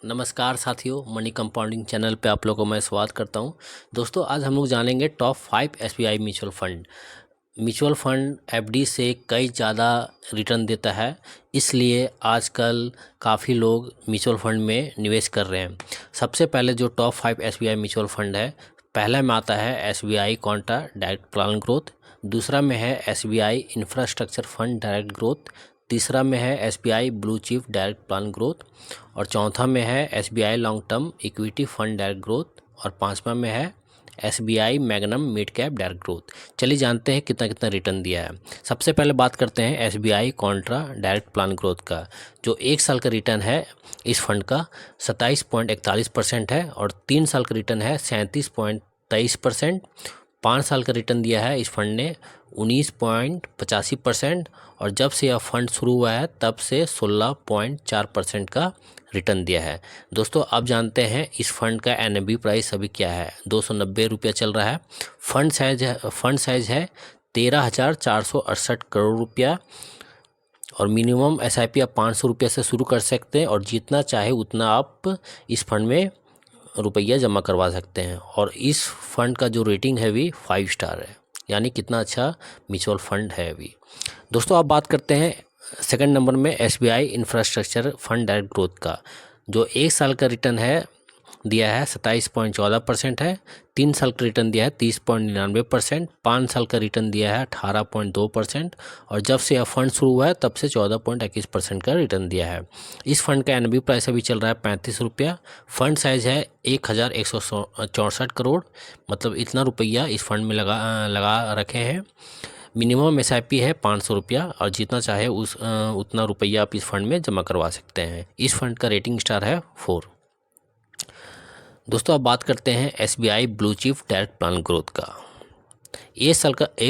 नमस्कार साथियों, money compounding channel पे आप लोगों को मैं स्वागत करता हूं। दोस्तों, आज हम लोग जानेंगे top 5 SBI mutual fund. Mutual fund FD से कई ज़्यादा रिटर्न देता है, इसलिए आजकल काफ़ी लोग म्यूचुअल फंड में निवेश कर रहे हैं। सबसे पहले जो टॉप 5 एसबीआई म्यूचुअल फंड है, पहला में आता है SBI Contra direct plan growth, दूसरा में है SBI infrastructure fund direct growth, तीसरा में है SBI blue chip direct plan growth और चौथा में है SBI long term equity fund direct growth और पांचवा में है SBI magnum mid cap direct growth. चलिए जानते हैं कितना कितना रिटर्न दिया है। सबसे पहले बात करते हैं SBI Contra direct plan growth का। जो एक साल का रिटर्न है इस फंड का 27.41% है और 3 साल का रिटर्न है 37.23%। 5 साल का रिटर्न दिया है इस फंड ने 19.85% और जब से यह फंड शुरू हुआ है तब से 16.4% का रिटर्न दिया है। दोस्तों, अब जानते हैं इस फंड का एनएबी प्राइस अभी क्या है। 290 रुपया चल रहा है। फंड साइज है 13,468 करोड़ रुपया और मिनिमम एसआईपी आप 500 रुपये से शुरू कर सकते हैं और जितना चाहे उतना आप इस फंड में रुपया जमा करवा सकते हैं। और इस फंड का जो रेटिंग है भी 5 स्टार है, यानी कितना अच्छा म्यूचुअल फंड है अभी। दोस्तों, अब बात करते हैं सेकंड नंबर में SBI infrastructure fund direct growth का। जो एक साल का रिटर्न है दिया है 27.14% है, 3 साल का रिटर्न दिया है 30.99%, 5 साल का रिटर्न दिया है 18.2% और जब से यह फंड शुरू हुआ है तब से 14.21% का रिटर्न दिया है। इस फंड का एनबी प्राइस अभी चल रहा है 35 रुपया। फंड साइज है 1,164 करोड़, मतलब इतना रुपया इस फंड में लगा रखे हैं। मिनिमम एसआईपी है 500 रुपया और जितना चाहे उतना रुपया आप इस फंड में जमा करवा सकते हैं। इस फंड का रेटिंग स्टार है 4। दोस्तों, अब बात करते हैं SBI blue chip direct plan growth का। एक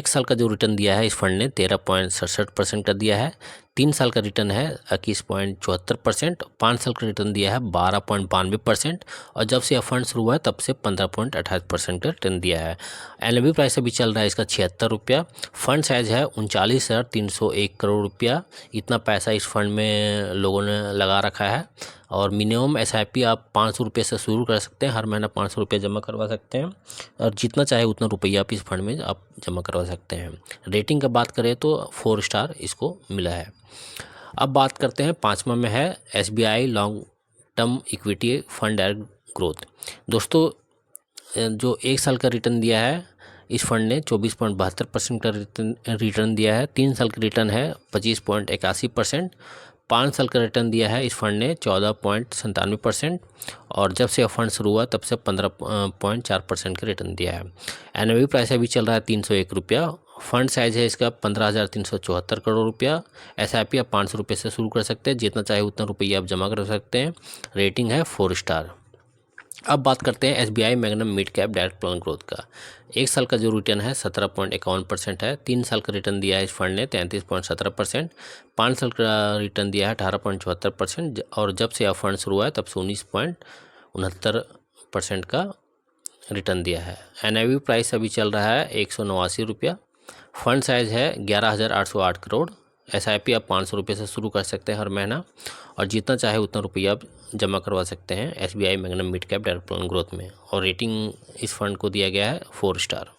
साल का जो रिटर्न दिया है इस फंड ने 13.67% का दिया है। 3 साल का रिटर्न है 21.74%, 5 साल का रिटर्न दिया है 12.92% और जब से यह फंड शुरू हुआ है तब से 15.28% का रिटर्न दिया है। एनएबी प्राइस अभी चल रहा है इसका 76 रुपया। फंड साइज है 39,301 करोड़ रुपया। इतना पैसा इस फंड में लोगों ने लगा रखा है और मिनिमम एसआईपी आप 500 रुपये से शुरू कर सकते हैं। हर महीना 500 रुपये जमा करवा सकते हैं और जितना चाहे उतना रुपया आप इस फंड में आप जमा करवा सकते हैं। रेटिंग का बात करें तो 4 स्टार इसको मिला है। अब बात करते हैं पांचवा में है SBI long term equity fund direct growth. दोस्तों, जो एक साल का रिटर्न दिया है इस फंड ने 24.72% का रिटर्न दिया है। 3 साल का रिटर्न है 25.81%। 5 साल का रिटर्न दिया है इस फंड ने 14.97% और जब से यह फंड शुरू हुआ तब से 15.4% का रिटर्न दिया है। एनएवी प्राइस अभी चल रहा है 301 रुपया। फंड साइज है इसका 15,374 करोड़ रुपया। एसआईपी आप 500 रुपये से शुरू कर सकते हैं, जितना चाहे उतना रुपया आप जमा कर सकते हैं। रेटिंग है 4 स्टार। अब बात करते हैं SBI magnum mid cap direct plan growth का। एक साल का जो रिटर्न है 17.51% है। 3 साल का रिटर्न दिया है इस फंड ने 33.17%। 5 साल का रिटर्न दिया है 18.74% और जब से यह फंड शुरू हुआ है तब से 19.69% का रिटर्न दिया है। एनआईवी प्राइस अभी चल रहा है 189 रुपया। फंड साइज है 11,808 करोड़। एसआईपी आप 500 रुपये से शुरू कर सकते हैं हर महीना और जितना चाहे उतना रुपया आप जमा करवा सकते हैं SBI magnum mid cap direct plan growth में। और रेटिंग इस फंड को दिया गया है 4 स्टार।